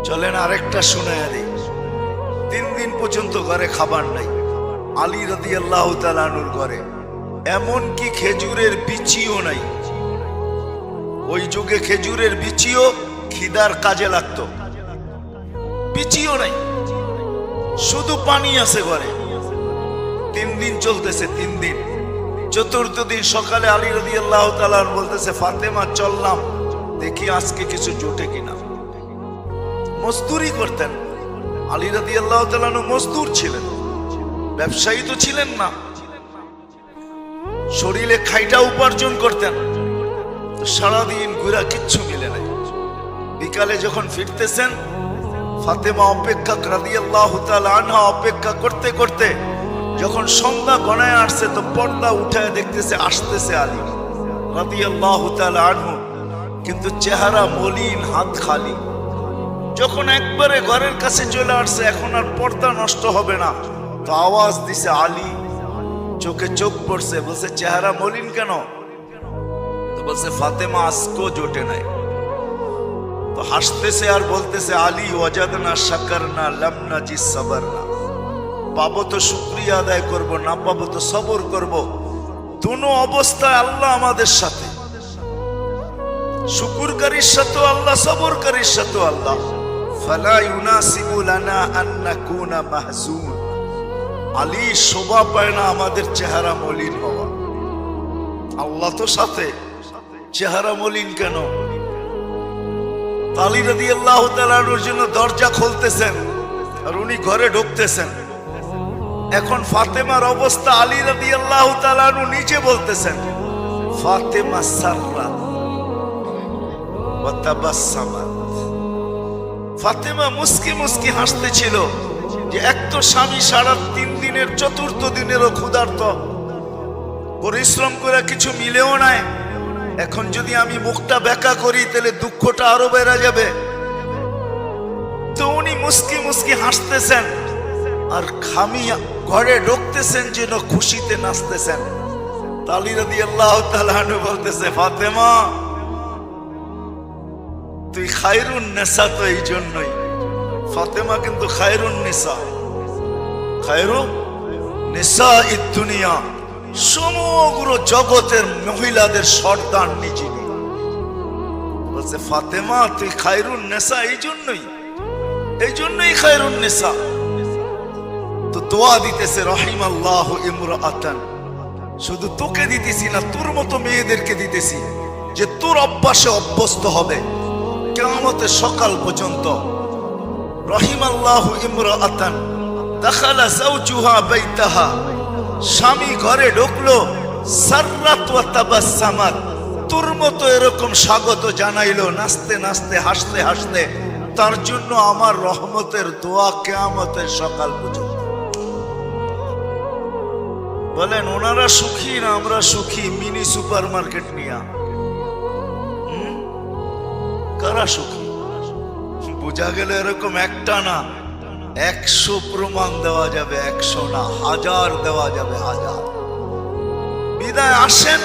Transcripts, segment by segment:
চলেন আরেকটা শুনায়া দিই। 3 দিন পর্যন্ত ঘরে খাবার নাই আলী রাদিয়াল্লাহু তাআলা আনহুর ঘরে, এমনকি খেজুরের বিচিও নাই। ওই যুগে খেজুরের বিচিও খিদার কাজে লাগতো, বিচিও নাই, শুধু পানি আছে ঘরে। 3 দিন চলতেছে, 3 দিন। চতুর্থ দিন সকালে আলী রাদিয়াল্লাহু তাআলা বলতেছে, ফাতেমা চললাম দেখি আজকে কিছু জোটে কিনা। মজদুরি করতেন আলী রাদিয়াল্লাহু তাআলা, মজদুর ছিলেন, ব্যবসায়ী তো ছিলেন না। শরীরে খাইটা উপার্জন করতেন, সারাদিন ঘুরা কিচ্ছু মিলে নাই। বিকালে যখন ফিরতেছেন, ফাতেমা অপেক্ষা রাদিয়াল্লাহু তাআলা আনহা অপেক্ষা করতে করতে যখন সন্ধ্যা গণায় আসছে, তো পর্দা উঠায় দেখতেছে আসতেছে আলী রাদিয়াল্লাহু তাআলা আনহু, কিন্তু চেহারা মলিন, হাত খালি। যখন একবারে ঘরের কাছে চলে আসছে, এখন আর পর্দা নষ্ট হবে না, তো আওয়াজ দিছে আলী। চোখে চোখ পড়ছে, বলছে চেহারা মলিন কেন? তো বলছে ফাতেমা আজকেও জোটে নাই। তো হাসতেছে আর বলতেছে, আলী ওয়াজাদনা শাকারনা লাম নাজি সাবরনা, পাবো তো শুকরিয়া আদায় করব, না পাবো তো সবর করব। দুনো অবস্থায় আল্লাহ আমাদের সাথে, শুকরকারীর সাথে আল্লাহ, সবরকারীর সাথে আল্লাহ। ফালা ইউনাসিবু লানা আন নাকুনা মাহজুন। আলী শোভা পায় না আমাদের চেহারা মলিন হওয়া। আল্লাহ তো সাথে, চেহারা মলিন কেন? আলী রাদিয়াল্লাহু তাআলার জন্য দরজা খুলতেছেন আর উনি ঘরে ঢুকতেছেন। এখন ফাতেমার অবস্থা, আলী রাদিয়াল্লাহু তাআলা নিজে বলতেছেন, ফাতেমা সাররাত ওয়া তাবাসসামাত। ফাতেমা মুস্কি মুস্কি হাসতেছিল যে এক তো স্বামী সারা 3 দিনের, চতুর্থ দিনেরও ক্ষুধার্ত, পরিশ্রম করে কিছু মিলেও নাই। এখন যদি আমি মুখটা বেঁকা করি তাহলে দুঃখটা আরো বেড়ে যাবে। তো উনি মুস্কি মুস্কি হাসতেছেন আর খামি ঘরে ঢুকতেছেন যেন খুশিতে নাচতেছেন। আলী রাদিয়াল্লাহু তাআলা আনহু বলতেছে, ফাতেমা তুই খায়রুন নিসা। তো এই জন্যই ফাতেমা কিন্তু খায়রুন নিসা, খায়রুন নিসা ই দুনিয়া, সমগ্র জগতের মহিলাদের সর্দার যিনি। বলছে ফাতেমা তুই খায়রুন নিসা, এই জন্যই খায়রুন নিসা। তো দোয়া দিতেছে, রাহিমাল্লাহু ইমরাআতান, শুধু তোকে দিতেছি না, তোর মতো মেয়েদেরকে দিতেছি যে তোর অভ্যাসে অভ্যস্ত হবে কিয়ামতের সকাল পর্যন্ত। রাহিমাল্লাহু ইমরাআতান দাখালা যাওজুহা বাইতাহা, স্বামী ঘরে ঢুকলো, সাররাত ওয়া তাবাসসামাত, তোর মতো এরকম স্বাগত জানাইলো, নাচতে নাচতে, হাসতে হাসতে। তার জন্য আমার রহমতের দোয়া কিয়ামতের সকাল পর্যন্ত। বলেন ওনারা সুখী না আমরা সুখী? মিনি সুপার মার্কেট নিয়া কারা সুখী? বোঝা গেল এরকম একটা না, 100 প্রমাণ দেওয়া যাবে, 100 না 1000 দেওয়া যাবে, 1000। বিদায় আসেন,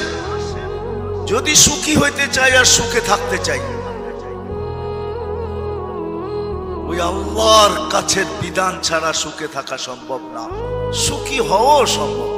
যদি সুখী হইতে চাই আর সুখে থাকতে চাই, ওই আল্লাহর কাছের বিধান ছাড়া সুখে থাকা সম্ভব না, সুখী হওয়াও সম্ভব।